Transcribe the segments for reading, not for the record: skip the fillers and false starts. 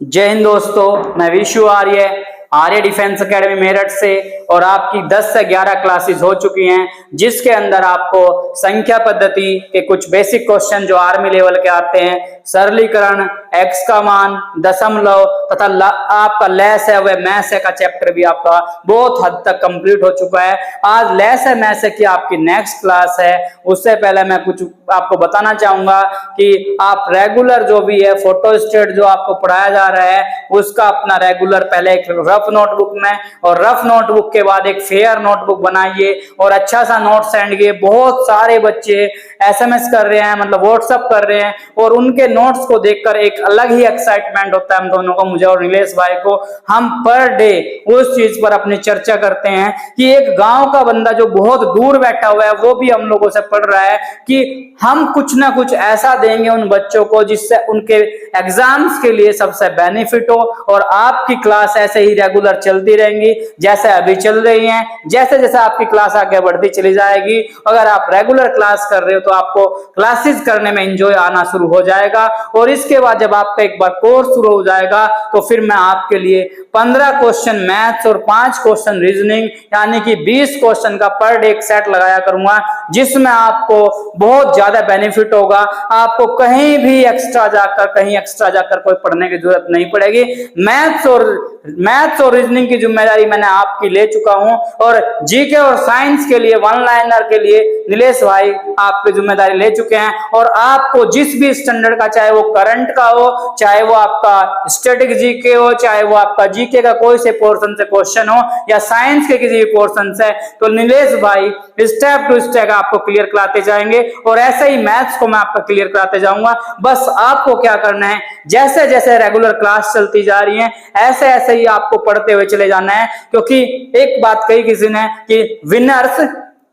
जय हिंद दोस्तों, मैं विशु आर्य डिफेंस एकेडमी मेरठ से। और आपकी 10 से 11 क्लासेस हो चुकी हैं, जिसके अंदर आपको संख्या पद्धति के कुछ बेसिक क्वेश्चन जो आर्मी लेवल के आते हैं, सरलीकरण, एक्स का मान, दशमलव तथा आपका लैस है वह मैस है का चैप्टर भी आपका बहुत हद तक कंप्लीट हो चुका है। आज लैस है मैस है की आपकी नेक्स्ट क्लास है। उससे पहले मैं कुछ आपको बताना चाहूंगा कि आप रेगुलर जो भी है फोटोस्टेट जो आपको पढ़ाया जा रहा है, उसका अपना रेगुलर पहले एक रफ नोटबुक में और रफ नोटबुक के बाद एक फेयर नोटबुक बनाइए और अच्छा सा नोट सेंड किए। बहुत सारे बच्चे एसएमएस कर रहे हैं, मतलब व्हाट्सएप कर रहे हैं, और उनके नोट्स को देखकर एक अलग ही एक्साइटमेंट होता है हम दोनों को, मुझे और नीलेश भाई को। हम पर डे उस चीज पर अपनी चर्चा करते हैं कि एक गांव का बंदा जो बहुत दूर बैठा हुआ है वो भी हम लोगों से पढ़ रहा है कि हम कुछ ना कुछ ऐसा देंगे उन बच्चों को जिससे उनके एग्जाम्स के लिए सबसे बेनिफिट हो। और आपकी क्लास ऐसे ही रेगुलर चलती रहेंगी जैसे अभी चल रही हैं। जैसे जैसे आपकी क्लास आगे बढ़ती चली जाएगी, अगर आप रेगुलर क्लास कर रहे हो तो आपको क्लासेस करने में एंजॉय आना शुरू हो जाएगा। और इसके बाद जब आपका एक बार कोर्स शुरू हो जाएगा तो फिर मैं आपके लिए 15 क्वेश्चन मैथ्स और 5 क्वेश्चन रीजनिंग, यानी कि 20 क्वेश्चन का पर डे एक सेट लगाया करूंगा, जिसमें आपको बहुत ज्यादा बेनिफिट होगा। आपको कहीं भी एक्स्ट्रा जाकर कोई पढ़ने की जरूरत नहीं पड़ेगी। मैथ्स और रीजनिंग की जिम्मेदारी मैंने आपकी ले चुका हूं, और जीके और साइंस के लिए वन लाइनर के लिए नीलेश भाई आपकी जिम्मेदारी ले चुके हैं। और आपको जिस भी स्टैंडर्ड का, चाहे वो करंट का हो, चाहे वो आपका स्टैटिक जीके हो, चाहे वो आपका जीके का कोई से पोर्शन से क्वेश्चन हो, या साइंस के किसी भी पोर्शन से, तो नीलेश भाई स्टेप टू स्टेप आपको क्लियर कराते जाएंगे। और ऐसे ही मैथ्स को मैं आपको क्लियर कराते जाऊंगा। बस आपको क्या करना है, जैसे जैसे रेगुलर क्लास चलती जा रही है ऐसे ऐसे ही आपको पढ़ते हुए चले जाना है। क्योंकि एक बात कही किसी ने कि winners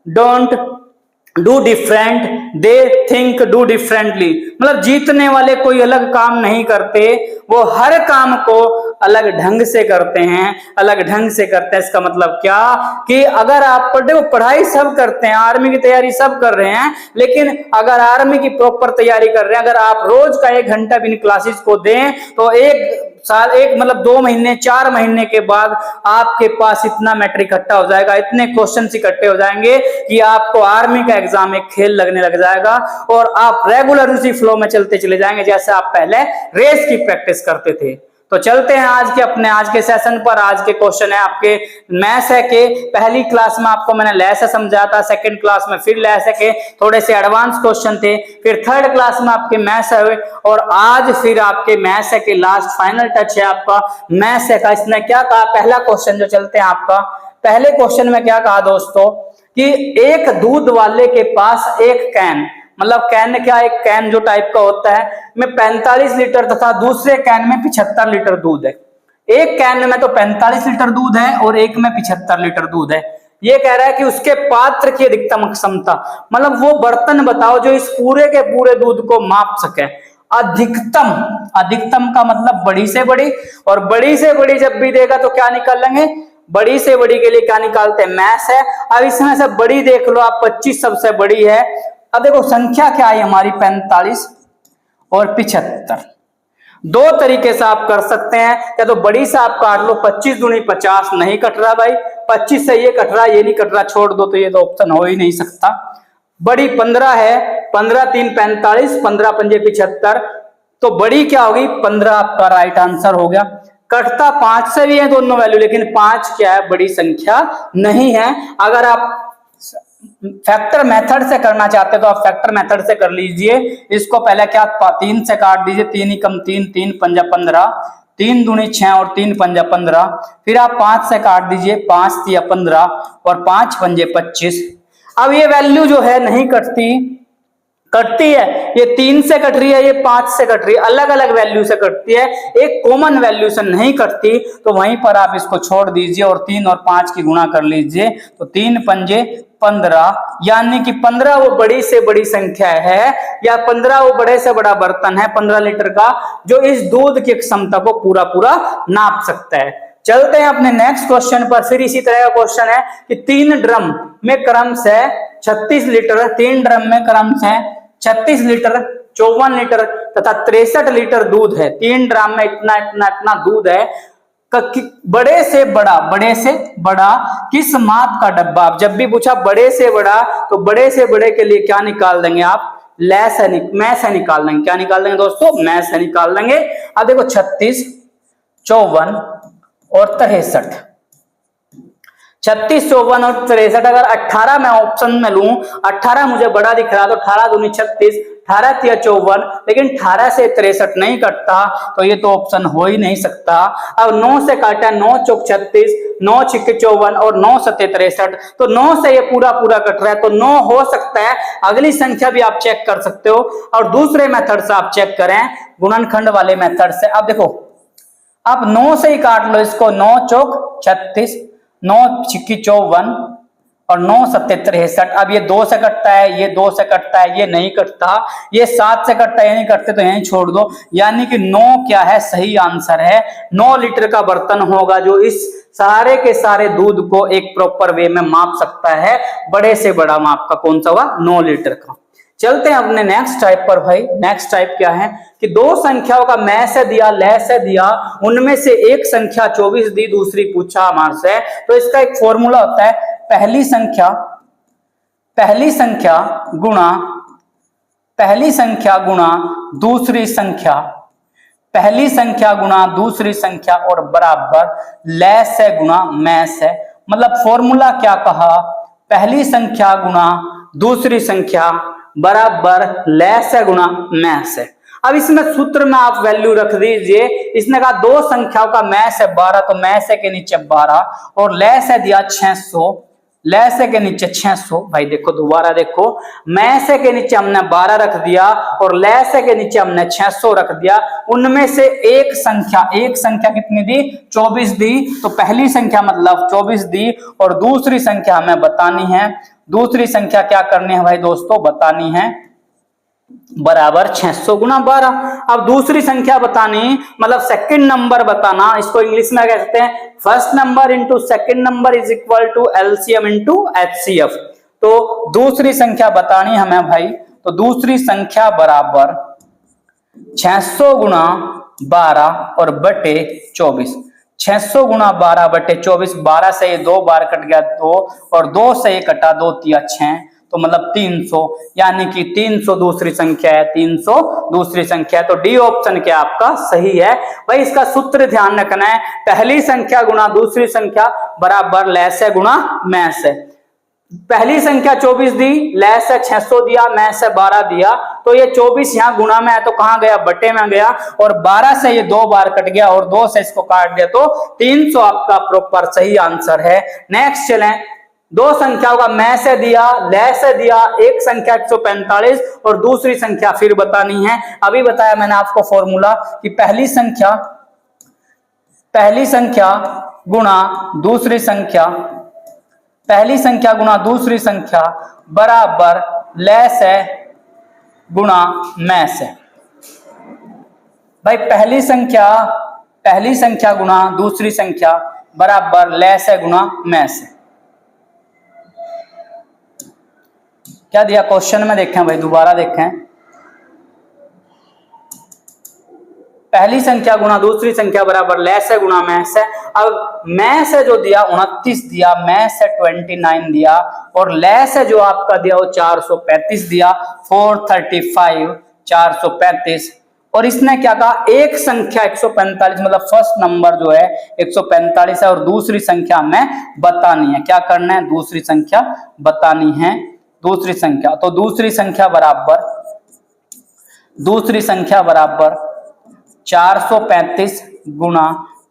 don't do different, they think do differently. मतलब जीतने वाले कोई अलग काम नहीं करते, वो हर काम को अलग ढंग से करते हैं, अलग ढंग से करते हैं। इसका मतलब क्या कि अगर आप पढ़ाई सब करते हैं, आर्मी की तैयारी सब कर रहे हैं, लेकिन अगर आर्मी की प्रॉपर तैयारी कर रहे हैं, अगर आप रोज का 1 घंटा भी इन क्लासेस को दें तो 1 साल, 2 महीने 4 महीने के बाद आपके पास इतना मैटर इकट्ठा हो जाएगा, इतने क्वेश्चन इकट्ठे हो जाएंगे कि आपको आर्मी का एग्जाम एक खेल लगने लग जाएगा। और आप रेगुलर उसी फ्लो में चलते चले जाएंगे जैसे आप पहले रेस की प्रैक्टिस करते थे। तो चलते हैं आज के सेशन पर। आज के क्वेश्चन है आपके मैथ्स है के पहली क्लास में आपको मैंने लैस है समझाया था, सेकंड क्लास में फिर लैस है के थोड़े से एडवांस क्वेश्चन थे, फिर थर्ड क्लास में आपके मैथ्स है, और आज फिर आपके मैथ्स है के लास्ट फाइनल टच है आपका मैथ्स है का। इसने क्या कहा, पहला क्वेश्चन जो चलते हैं आपका, पहले क्वेश्चन में क्या कहा दोस्तों कि एक दूध वाले के पास एक कैन, मतलब कैन क्या, एक कैन जो टाइप का होता है में 45 लीटर तथा दूसरे कैन में 75 लीटर दूध है। एक कैन में तो 45 लीटर दूध है और एक में 75 लीटर दूध है। ये कह रहा है कि उसके पात्र की अधिकतम क्षमता, मतलब वो बर्तन बताओ जो इस पूरे के पूरे दूध को माप सके। अधिकतम का मतलब बड़ी से बड़ी, और बड़ी से बड़ी जब भी देगा तो क्या निकाल लेंगे, बड़ी से बड़ी के लिए क्या निकालते हैं, मैथ्स है। अब इसमें से बड़ी देख लो आप, 25 सबसे बड़ी है। अब देखो संख्या क्या है हमारी, 45 और 75। 2 तरीके से आप कर सकते हैं, या तो बड़ी से आप काट लो, 25 दूनी 50 नहीं कट रहा भाई, 25 से ये कट रहा, ये नहीं कट रहा, छोड़ दो, तो ये तो ऑप्शन हो ही नहीं सकता। बड़ी 15 है, 15 3 45, 15 पंजे 75, तो बड़ी क्या होगी 15 आपका राइट आंसर हो गया। कटता 5 से भी है दोनों वैल्यू, लेकिन 5 क्या है, बड़ी संख्या नहीं है। अगर आप फैक्टर मेथड से करना चाहते तो आप फैक्टर मेथड से कर लीजिए। इसको पहले क्या 3 से काट दीजिए, 3 ही कम 3, 3 पंजा 15, 3 दूनी 6 और 3 पंजा 15। फिर आप 5 से काट दीजिए, 5 तिया 15 और 5 पंजे 25। अब ये वैल्यू जो है नहीं कटती है, ये 3 से कट रही है, ये 5 से कट रही है, अलग अलग वैल्यू से कटती है, एक कॉमन वैल्यू से नहीं कटती। तो वहीं पर आप इसको छोड़ दीजिए और 3 और 5 की गुणा कर लीजिए, तो 3 पंजे 15, यानी कि 15 वो बड़ी से बड़ी संख्या है, या 15 वो बड़े से बड़ा बर्तन है 15 लीटर का, जो इस दूध की क्षमता को पूरा नाप सकता है। चलते हैं अपने नेक्स्ट क्वेश्चन पर। फिर इसी तरह का क्वेश्चन है कि 3 ड्रम में क्रम से 36 लीटर, 3 ड्रम में क्रम से 36 लीटर 54 लीटर तथा 63 लीटर दूध है। 3 ड्राम में इतना इतना इतना दूध है। बड़े से बड़ा किस माप का डब्बा, आप जब भी पूछा बड़े से बड़ा तो बड़े से बड़े के लिए क्या निकाल देंगे आप, मैं से निकाल देंगे। क्या निकाल देंगे दोस्तों, मैं से निकाल देंगे। अब देखो 36, 54 और 63, 36, 54 और 63, अगर 18 मैं ऑप्शन में लूं, 18 मुझे बड़ा दिख रहा तो 18 दूनी 36, 18 तिया 54, लेकिन 18 से 63 नहीं कटता तो ये तो ऑप्शन हो ही नहीं सकता। अब 9 से काटा, 9 चौक 36, 9 छिक्के 54 और 9 सत्ते 63, तो 9 से ये पूरा पूरा कट रहा है, तो 9 हो सकता है। अगली संख्या भी आप चेक कर सकते हो और दूसरे मेथड से आप चेक करें, गुणनखंड वाले मेथड से। अब देखो, अब 9 से ही काट लो इसको, 9 चौक 36, 9 छिक्की 54 और 9 सत्ते 63। अब ये 2 से कटता है, ये 2 से कटता है, ये नहीं कटता, ये 7 से कटता है, ये नहीं कटते तो यहीं छोड़ दो। यानी कि 9 क्या है, सही आंसर है। 9 लीटर का बर्तन होगा जो इस सारे के सारे दूध को एक प्रॉपर वे में माप सकता है। बड़े से बड़ा माप का कौन सा होगा, 9 लीटर का। चलते हैं अपने नेक्स्ट टाइप पर भाई। नेक्स्ट टाइप क्या है कि दो संख्याओं का मैं से दिया, ले से दिया, उनमें से एक संख्या 24 दी, दूसरी पूछा हमारे से। तो इसका एक फॉर्मूला होता है, पहली संख्या गुणा दूसरी संख्या, पहली संख्या गुणा दूसरी संख्या और बराबर ले से गुणा मैं से। मतलब फॉर्मूला क्या कहा, पहली संख्या गुणा दूसरी संख्या बराबर ले से गुणा मैं से। अब इसमें सूत्र में आप वैल्यू रख दीजिए। इसने कहा दो संख्याओं का मैं से 12, तो मैं से के नीचे 12 और ले से दिया 600, ले से के नीचे 600। भाई देखो दोबारा देखो, मैं से के नीचे हमने 12 रख दिया और ले से के नीचे हमने 600 रख दिया। उनमें से एक संख्या कितनी दी, 24 दी। तो पहली संख्या मतलब 24 दी और दूसरी संख्या हमें बतानी है। दूसरी संख्या क्या करनी है भाई दोस्तों, बतानी है बराबर 600 गुना 12। अब दूसरी संख्या बतानी मतलब सेकंड नंबर बताना, इसको इंग्लिश में कहते हैं first number into second number is equal to LCM into HCF. तो दूसरी संख्या बतानी हमें भाई, तो दूसरी संख्या बराबर 600 गुना 12 और बटे 24। 600 गुना 12 बटे 24, 12 से ये 2 बार कट गया 2 और 2 से ये कटा 2 तिया 6, तो मतलब 300। यानी कि 300 दूसरी संख्या है, 300 दूसरी संख्या है। तो डी ऑप्शन क्या आपका सही है भाई। इसका सूत्र ध्यान रखना है, पहली संख्या गुणा दूसरी संख्या बराबर ले से गुणा मैं से। पहली संख्या 24 दी, ले से 600 दिया, मैं से 12 दिया, तो ये 24 यहाँ गुणा में है तो कहां गया, बटे में गया और 12 से ये 2 बार कट गया और 2 से इसको काट दिया, तो 300 आपका प्रॉपर सही आंसर है। नेक्स्ट चलें, दो संख्याओं का मैं से दिया, ले से दिया, एक संख्या 145 और दूसरी संख्या फिर बतानी है। अभी बताया मैंने आपको फॉर्मूला कि पहली संख्या गुणा दूसरी संख्या, पहली संख्या गुणा दूसरी संख्या बराबर ले से गुणा मैं से। भाई पहली संख्या गुणा दूसरी संख्या बराबर ले से गुणा मैं से। क्या दिया क्वेश्चन में, देखें भाई दोबारा देखें। पहली संख्या गुणा दूसरी संख्या बराबर ले से गुणा मैं से। अब मैं से जो दिया 29 दिया, मैं से 29 दिया और ले से जो आपका दिया वो 435 दिया, 435 435। और इसने क्या कहा, एक संख्या 145 मतलब फर्स्ट नंबर जो है 145 है और दूसरी संख्या हमें बतानी है। क्या करना है, दूसरी संख्या बतानी है, दूसरी संख्या। तो दूसरी संख्या बराबर 435 गुणा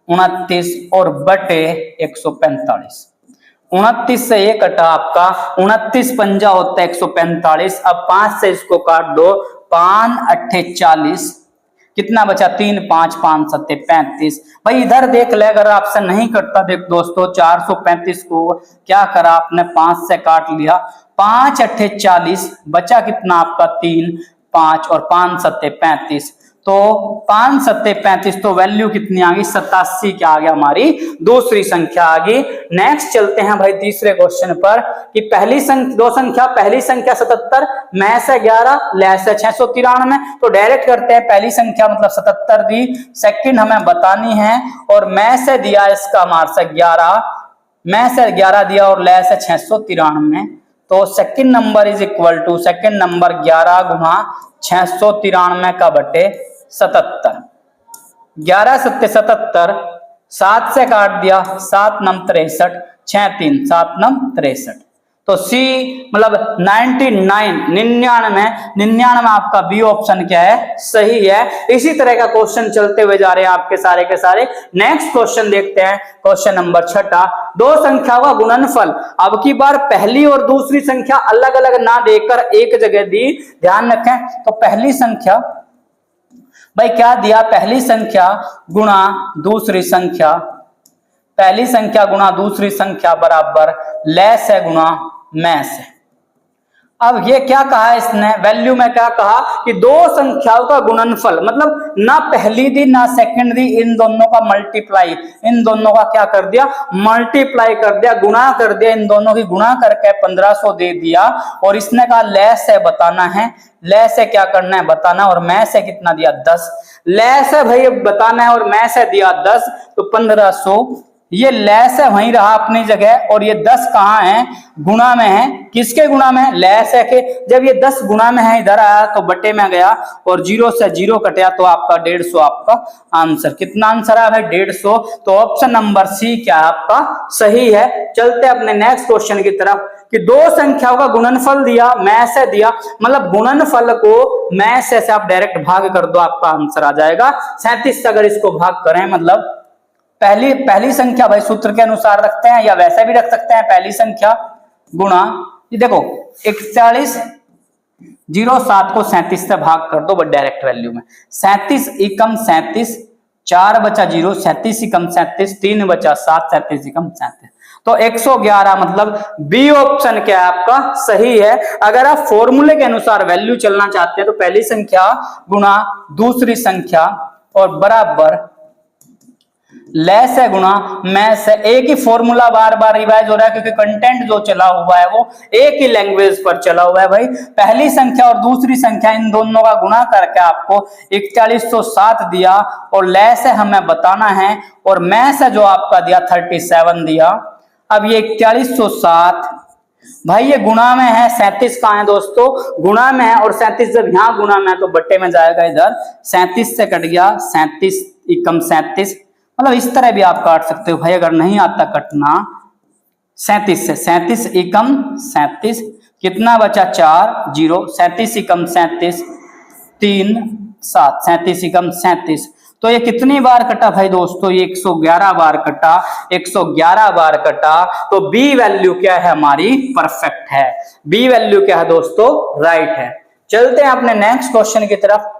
29 और बटे 145। 29 से ये कटा आपका 29 पंजा होता है 145। अब 5 से इसको काट दो, 5 8 40, कितना बचा 3 5 5 7 35। भाई इधर देख ले, अगर आपसे नहीं कटता देख दोस्तों, 435 को क्या करा आपने 5 से काट लिया, 5 8 40, बचा कितना आपका 3 5 और 5 7 35। तो 5 सत्ते 35, तो वैल्यू कितनी आ गई 87 क्या आ गया हमारी दूसरी संख्या आ गई। नेक्स्ट चलते हैं भाई तीसरे क्वेश्चन पर कि पहली संख्या 77, मैं से 11, ले से 693, तो डायरेक्ट करते हैं पहली संख्या मतलब 77 दी, सेकंड हमें बतानी है और मैं से दिया इसका हमारे से 11, मैं से 11 दिया और ले से 693, तो second number is equal to second number 11 गुना 693 का बटे 77, 11 सत्ते 77, 7 से काट दिया 7 नम 63, 6 3 7 नम 63, तो सी मतलब 99 आपका बी ऑप्शन क्या है सही है। इसी तरह का क्वेश्चन चलते हुए जा रहे हैं आपके सारे के सारे। नेक्स्ट क्वेश्चन देखते हैं, क्वेश्चन नंबर 6, दो संख्याओं का गुणनफल। अब की बार पहली और दूसरी संख्या अलग अलग ना देकर एक जगह दी, ध्यान रखें। तो पहली संख्या भाई क्या दिया, पहली संख्या गुणा दूसरी संख्या, पहली संख्या गुणा दूसरी संख्या बराबर लेस है गुणा में से। अब ये क्या कहा इसने, वैल्यू में क्या कहा कि दो संख्याओं का गुणनफल, मतलब ना पहली दी ना सेकंड दी, इन दोनों का मल्टीप्लाई, इन दोनों का क्या कर दिया मल्टीप्लाई कर दिया, गुणा कर दिया, इन दोनों की गुणा करके 1500 दे दिया। और इसने कहा लेस है बताना है, लेस है क्या करना है बताना, और मैं से कितना दिया 10, लेस है भाई बताना है और मैं से दिया 10, तो 1500, ये लेस है वहीं रहा अपनी जगह, और ये 10 कहाँ है गुणा में है, किसके गुणा में, लेस है के। जब ये 10 गुणा में है इधर आया तो बटे में गया और 0 से 0 कटा तो आपका 150 आपका आंसर। कितना आंसर है भाई 150, तो ऑप्शन नंबर सी क्या आपका सही है। चलते अपने नेक्स्ट क्वेश्चन की तरफ कि दो संख्याओं का गुणनफल दिया, मैं से दिया, मतलब गुणनफल को मैं से आप डायरेक्ट भाग कर दो आपका आंसर आ जाएगा 37 से। अगर इसको भाग करें मतलब पहली संख्या भाई सूत्र के अनुसार रखते हैं या वैसे भी रख सकते हैं, पहली संख्या गुणा, ये देखो 41, 07 को 37 से भाग कर दो बट डायरेक्ट वैल्यू में, 37 एकम 37, 4 बचा 0, 37 एकम 37, 3 बचा 7, 37 एकम 37, तो 111 मतलब बी ऑप्शन क्या है आपका सही है। अगर आप फॉर्मूले के अनुसार वैल्यू चलना चाहते हैं तो पहली संख्या गुणा दूसरी संख्या और बराबर लेस है गुणा में से। एक ही फॉर्मूला बार बार रिवाइज हो रहा है क्योंकि कंटेंट जो चला हुआ है वो एक ही लैंग्वेज पर चला हुआ है भाई। पहली संख्या और दूसरी संख्या इन दोनों का गुणा करके आपको 4107 दिया और लेस है हमें बताना है और में से जो आपका दिया 37 दिया। अब ये 4107 भाई ये गुणा में है, 37 कहाँ है दोस्तों गुणा में है, और 37 जब यहाँ गुणा में है तो बट्टे में जाएगा इधर, 37 से कट गया 37 एकम 37, मतलब इस तरह भी आप काट सकते हो भाई अगर नहीं आता कटना। 37 से 37 एकम 37, कितना बचा 4 0, 37 एकम 37 3 7, 37 एकम 37, तो ये कितनी बार कटा भाई दोस्तों, ये 111 बार कटा, 111 बार कटा, तो बी वैल्यू क्या है हमारी परफेक्ट है, बी वैल्यू क्या है दोस्तों राइट है। चलते हैं अपने नेक्स्ट क्वेश्चन की तरफ,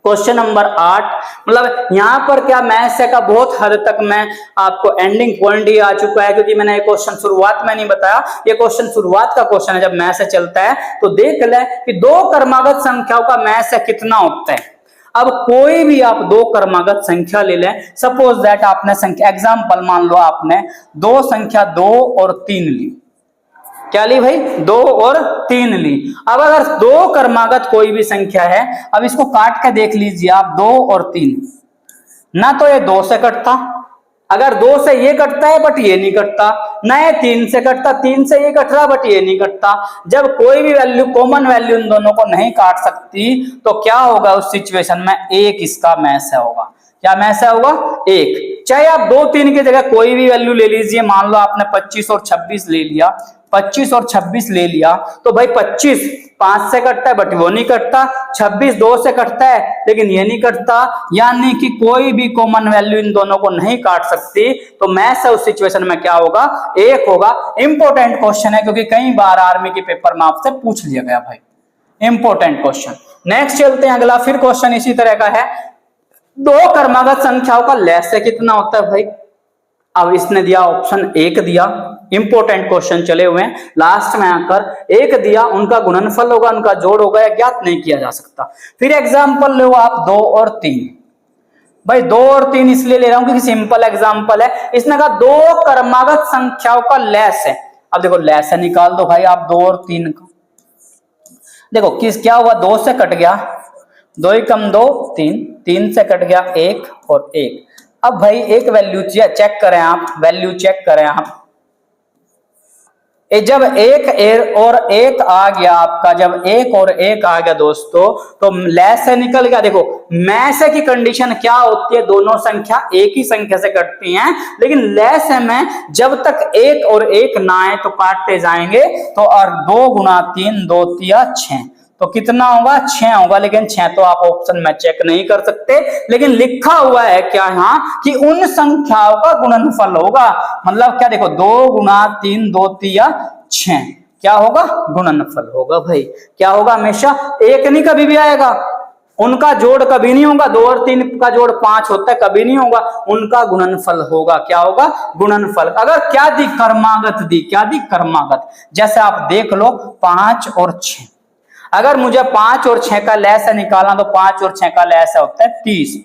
क्वेश्चन नंबर 8। मतलब यहाँ पर क्या मैथ्स का बहुत हद तक मैं आपको एंडिंग पॉइंट ही आ चुका है क्योंकि मैंने ये क्वेश्चन शुरुआत में नहीं बताया, ये क्वेश्चन शुरुआत का क्वेश्चन है। जब मैथ्स चलता है तो देख ले कि दो क्रमागत संख्याओं का मैथ्स कितना होता है। अब कोई भी आप दो क्रमागत संख्या ले लें, सपोज दैट आपने संख्या एग्जाम्पल मान लो आपने दो संख्या 2 और 3 ली, क्या ली भाई 2 और 3 ली। अब अगर दो क्रमागत कोई भी संख्या है, अब इसको काट के देख लीजिए आप 2 और 3, ना तो ये 2 से कटता, अगर 2 से ये कटता है बट ये नहीं कटता, ना ये 3 से कटता, 3 से ये कट रहा बट ये नहीं कटता। जब कोई भी वैल्यू कॉमन वैल्यू इन दोनों को नहीं काट सकती तो क्या होगा उस सिचुएशन में, एक इसका मैच होगा। क्या मैच होगा एक, चाहे आप 2 3 की जगह कोई भी वैल्यू ले लीजिए, मान लो आपने 25 और 26 ले लिया, 25 और 26 ले लिया, तो भाई 25 5 से कटता है बट वो नहीं कटता, 26 2 से कटता है लेकिन ये नहीं कटता, यानी कि कोई भी कॉमन वैल्यू इन दोनों को नहीं काट सकती, तो मैथ उस सिचुएशन में क्या होगा एक होगा। इंपॉर्टेंट क्वेश्चन है क्योंकि कई बार आर्मी के पेपर में आपसे पूछ लिया गया भाई, इंपॉर्टेंट क्वेश्चन। नेक्स्ट चलते हैं अगला, फिर क्वेश्चन इसी तरह का है, दो क्रमागत संख्याओं का लेस कितना होता है भाई, अब इसने दिया ऑप्शन 1 दिया, इंपॉर्टेंट क्वेश्चन चले हुए हैं, लास्ट में आकर 1 दिया, उनका गुणनफल होगा, उनका जोड़ होगा या ज्ञात नहीं किया जा सकता। फिर एग्जाम्पल लो आप 2 और 3। भाई 2 और 3 इसलिए ले रहा हूं क्योंकि सिंपल एग्जाम्पल है। इसने कहा 2 क्रमागत संख्याओं का लैस है। अब देखो लैस है, निकाल दो भाई आप 2 और 3 का। देखो किस क्या हुआ, 2 से कट गया, 2 ही कम 2 3, 3 से कट गया 1 और 1। अब भाई एक वैल्यू चेक करें आप, वैल्यू चेक करें आप, जब 1 और 1 आ गया आपका, जब 1 और 1 आ गया दोस्तों तो लैस से निकल गया। देखो मैस की कंडीशन क्या होती है, दोनों संख्या एक ही संख्या से कटती हैं, लेकिन लैस में जब तक 1 और 1 ना आए तो काटते जाएंगे। तो और 2 गुना 3 2 तिया 6, तो कितना होगा 6 होगा। लेकिन 6 तो आप ऑप्शन में चेक नहीं कर सकते, लेकिन लिखा हुआ है क्या यहाँ कि उन संख्याओं का गुणनफल होगा। मतलब क्या, देखो 2 गुना 3 2 तिया 6 क्या होगा, गुणनफल होगा। भाई क्या होगा, हमेशा एक नहीं कभी भी आएगा, उनका जोड़ कभी नहीं होगा। 2 और 3 का जोड़ 5 होता है, कभी नहीं होगा, उनका गुणनफल होगा। क्या होगा, गुणनफल। अगर क्या दी, क्रमागत दी, क्या दी, क्रमागत। जैसे आप देख लो 5 और 6, अगर मुझे 5 और 6 का लैस निकालना तो 5 और 6 का लैस होता है 30,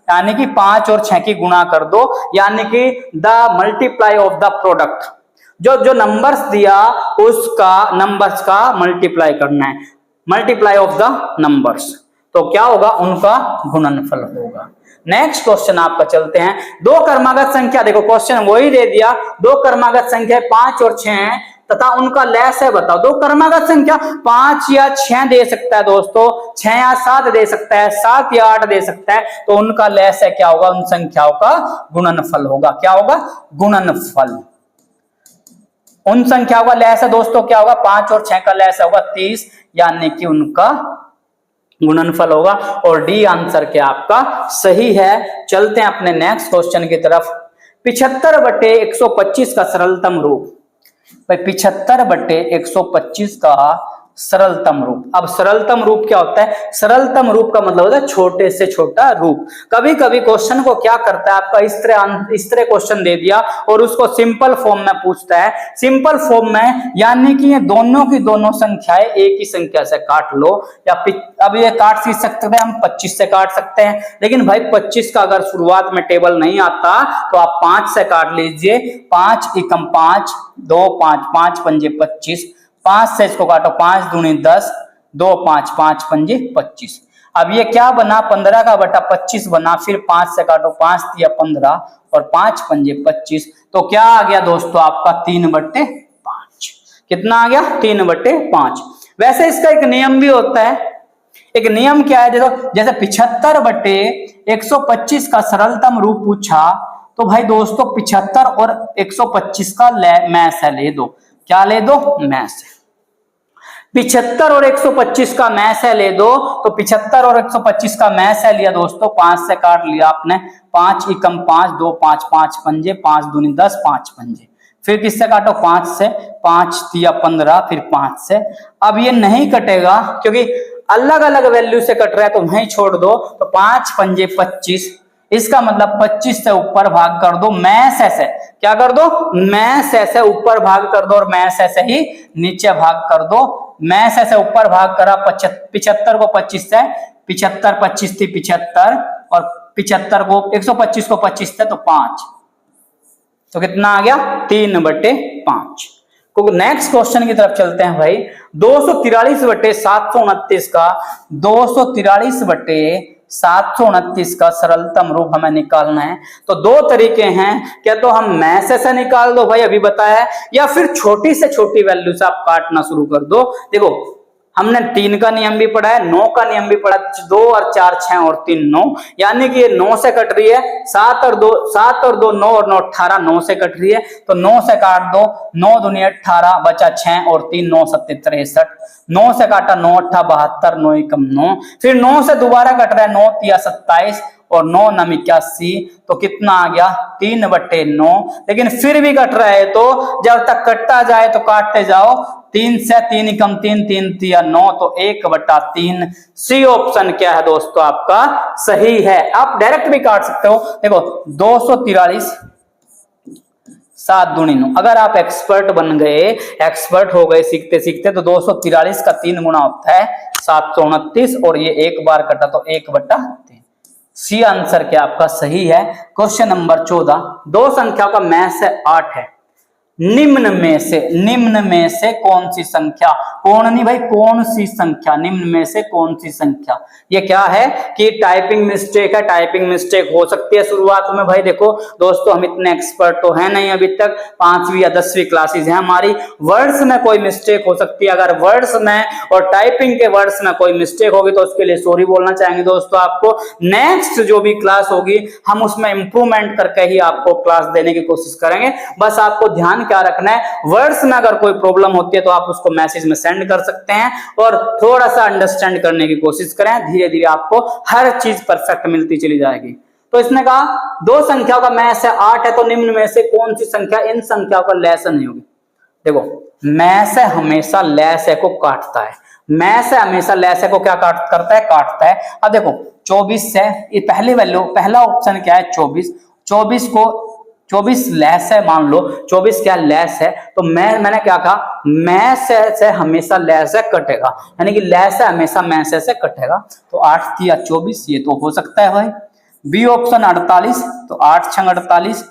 यानी कि 5 और 6 की गुणा कर दो, यानी कि the multiply of the product, जो नंबर्स दिया उसका नंबर्स का मल्टीप्लाई करना है, मल्टीप्लाई ऑफ द नंबर्स, तो क्या होगा, उनका गुणनफल होगा। नेक्स्ट क्वेश्चन आपका चलते हैं। 2 क्रमागत संख्या, देखो क्वेश्चन वही दे दिया, 2 क्रमागत संख्या 5 और 6 है तथा उनका लैस है, बताओ। 2 क्रमागत संख्या 5 या 6 दे सकता है दोस्तों, 6 या 7 दे सकता है, 7 या 8 दे सकता है, तो उनका लैस है क्या होगा, उन संख्याओं का गुणनफल होगा। क्या होगा, गुणनफल। उन संख्याओं का लैस है दोस्तों क्या होगा, 5 और 6 का लैस होगा 30, यानी कि उनका गुणनफल होगा। और डी आंसर क्या आपका सही है। चलते हैं अपने नेक्स्ट क्वेश्चन की तरफ। 75/125 का सरलतम रूप। भाई 75/125 का सरलतम रूप। अब सरलतम रूप क्या होता है, सरलतम रूप का मतलब होता है छोटे से छोटा रूप। कभी कभी क्वेश्चन को क्या करता है आपका, इस तरह क्वेश्चन दे दिया और उसको सिंपल फॉर्म में पूछता है। सिंपल फॉर्म में यानी कि ये दोनों की दोनों संख्याएं एक ही संख्या से काट लो, या अब ये काट सीख सकते हैं हम 25 से काट सकते हैं, लेकिन भाई 25 का अगर शुरुआत में टेबल नहीं आता तो आप 5 से काट लीजिए। 5 एकम 5, 2 5, 5 पंजे 25, 5 से इसको काटो, 5 दूनी 10, 2 5, 5 पंजे 25। अब ये क्या बना, 15 का बटा 25 बना। फिर 5 से काटो, 5 तिया 15 और 5 पंजे 25, तो क्या आ गया दोस्तों आपका 3/5। कितना आ गया, 3/5। वैसे इसका एक नियम भी होता है। एक नियम क्या है, देखो जैसे 75/125 का सरलतम रूप पूछा तो भाई दोस्तों 75 और 125 का मैस है, ले दो। क्या ले दो, मैस है। 75 और 125 का मैस है, ले दो। तो 75 और 125 का मैस है लिया दोस्तों, 5 से काट लिया आपने। 5 एकम 5, 2 5, 5 पंजे, 5 दूनी 10, 5 पंजे। फिर किससे काटो, 5 से, 5 तिया 15, फिर 5 से। अब ये नहीं कटेगा क्योंकि अलग अलग वैल्यू से कट रहा है, तो वहीं छोड़ दो। तो 5 पंजे 25, इसका मतलब 25 से ऊपर भाग कर दो, मैस ऐसे क्या कर दो, मैस ऐसे ऊपर भाग कर दो और मैस ऐसे ही नीचे भाग कर दो। मैस ऐसे ऊपर भाग करा, 75 को 25 से, 75 25 थी 75, और 75 को 125 को 25 से तो 5, तो कितना आ गया 3/5। नेक्स्ट क्वेश्चन की तरफ चलते हैं भाई। 243/729 का 243/729 का सरलतम रूप हमें निकालना है। तो 2 तरीके हैं, क्या तो हम मैस से निकाल दो भाई अभी बताया, या फिर छोटी से छोटी वैल्यू से आप काटना शुरू कर दो। देखो हमने 3 का नियम भी पढ़ा है, 9 का नियम भी पढ़ा, 2 और 4 6 और 3 9, यानी कि ये 9 से कट रही है। 7 और 2 9 और 9 18, 9 से कट रही है, तो 9 से काट दो। 9 दूनी 18, बचा 6 और 3 9 7 63, 9 से काटा 9 8 72, 9 एकम 9, फिर 9 से दोबारा कट रहा है, 9 तिया 27 और 9 9 81, तो कितना आ गया 3/9। लेकिन फिर भी कट रहा है, तो जब तक कटता जाए तो काटते जाओ। 3 से 3 एकम 3, 3 तिया 9, तो 1/3। सी ऑप्शन क्या है दोस्तों आपका सही है। आप डायरेक्ट भी काट सकते हो। देखो 243 7 दूनी 9। अगर आप एक्सपर्ट बन गए, एक्सपर्ट हो गए सीखते सीखते, तो 243 का 3 गुना होता है 729, और ये एक बार कटा तो 1/3। सी आंसर क्या आपका सही है। क्वेश्चन नंबर 14, दो संख्याओं का मैथ है 8 है, निम्न में से कौन सी संख्या, कौन नहीं भाई, कौन सी संख्या, निम्न में से कौन सी संख्या। ये क्या है कि टाइपिंग मिस्टेक है, टाइपिंग मिस्टेक हो सकती है शुरुआत में। भाई देखो दोस्तों, हम इतने एक्सपर्ट तो है नहीं अभी तक, 5वीं या 10वीं क्लासेस है हमारी। वर्ड्स में कोई मिस्टेक हो सकती है, अगर वर्ड्स में और टाइपिंग के वर्ड्स में कोई मिस्टेक होगी तो उसके लिए सॉरी बोलना चाहेंगे दोस्तों आपको। नेक्स्ट जो भी क्लास होगी हम उसमें इंप्रूवमेंट करके ही आपको क्लास देने की कोशिश करेंगे। बस आपको ध्यान क्या रखना है, वर्ड्स में अगर कोई प्रॉब्लम होती है तो आप उसको मैसेज में सेंड कर सकते हैं और थोड़ा सा अंडरस्टैंड करने की कोशिश करें। धीरे धीरे आपको हर चीज परफेक्ट मिलती चली जाएगी। तो इसने कहा दो संख्याओं का मैथ है 8 है, तो निम्न में से कौन सी संख्या इन संख्याओं का लैस नहीं होगी। देखो, मैथ हमेशा लैस को काटता है, मैथ हमेशा लैस को क्या करता है, काटता है। अब देखो 24 से ये पहली वैल्यू, पहला ऑप्शन क्या है 24, 24 लैस है, मान लो 24 क्या लैस है, तो मैंने क्या कहा, मैथ से हमेशा लैस है कटेगा, यानी कि लैस है हमेशा मैथ से कटेगा। तो 8 या 24 ये तो हो सकता है भाई। बी ऑप्शन 48, तो 8 छंग 48,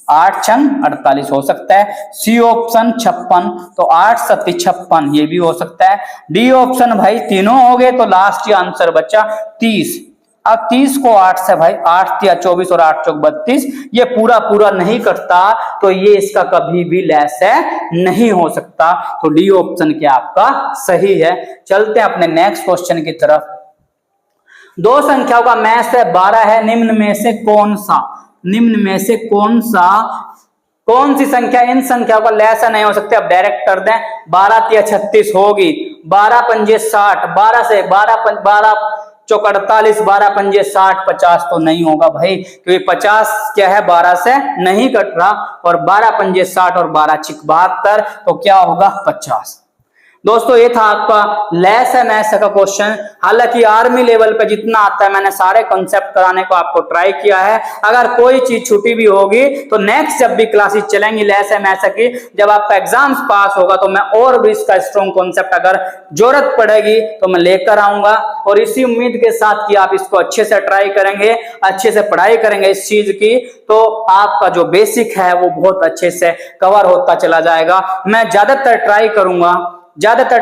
8 छंग 48 हो सकता है। सी ऑप्शन 56, तो 8 सत्ती 56 ये भी हो सकता है। डी ऑप्शन भाई तीनों हो गए, तो लास्ट ये आंसर बचा 30। अब 30 को 8 से भाई, 8 या 24 और 8 चौक 32, ये पूरा नहीं कटता, तो ये इसका कभी भी लैस है नहीं हो सकता। तो डी ऑप्शन क्या आपका सही है। चलते हैं अपने नेक्स्ट क्वेश्चन की तरफ। दो संख्याओं का मैथ है 12 है, निम्न में से कौन सी संख्या इन संख्याओं का लैस नहीं हो सकती। अब डायरेक्ट कर दें, 12 या 36 होगी, 12 पंजे 60, 12 से 12 चौक 48, 12 पंजे 60, 50 तो नहीं होगा भाई, क्योंकि 50 क्या है 12 से नहीं कट रहा, और 12 पंजे 60 और 12 छिक 72, तो क्या होगा 50। दोस्तों ये था आपका लैस है मैथ का क्वेश्चन। हालांकि आर्मी लेवल पे जितना आता है मैंने सारे कॉन्सेप्ट कराने को आपको ट्राई किया है। अगर कोई चीज छुट्टी भी होगी तो नेक्स्ट जब भी क्लासेस चलेंगी लैस है मैथ की, जब आपका एग्जाम्स पास होगा तो मैं और भी इसका स्ट्रॉन्ग कॉन्सेप्ट अगर जरूरत पड़ेगी तो मैं लेकर आऊंगा। और इसी उम्मीद के साथ कि आप इसको अच्छे से ट्राई करेंगे, अच्छे से पढ़ाई करेंगे इस चीज की, तो आपका जो बेसिक है वो बहुत अच्छे से कवर होता चला जाएगा। मैं ज्यादातर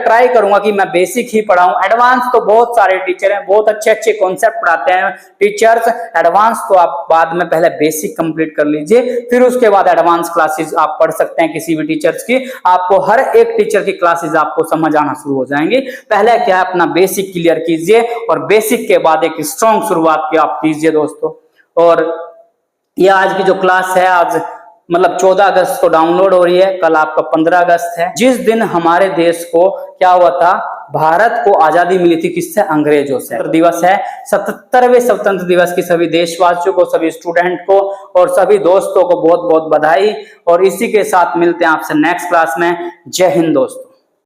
ट्राई करूंगा कि मैं बेसिक ही पढ़ाऊं। एडवांस तो बहुत सारे टीचर हैं, बहुत अच्छे कॉन्सेप्ट पढ़ाते हैं टीचर्स। एडवांस तो आप बाद में पहले बेसिक कंप्लीट कर लीजिए, फिर उसके बाद एडवांस क्लासेस आप पढ़ सकते हैं किसी भी टीचर्स की। आपको हर एक टीचर की क्लासेस आपको समझ आना शुरू हो जाएंगी। पहले क्या अपना बेसिक क्लियर कीजिए और बेसिक के बाद एक स्ट्रॉन्ग शुरुआत की आप कीजिए दोस्तों। और ये आज की जो क्लास है, आज मतलब 14 अगस्त को डाउनलोड हो रही है, कल आपका 15 अगस्त है, जिस दिन हमारे देश को क्या हुआ था, भारत को आजादी मिली थी किससे, अंग्रेजों से। दिवस है 77वें स्वतंत्र दिवस की सभी देशवासियों को, सभी स्टूडेंट को और सभी दोस्तों को बहुत बहुत बधाई। और इसी के साथ मिलते हैं आपसे नेक्स्ट क्लास में। जय हिंद दोस्तों।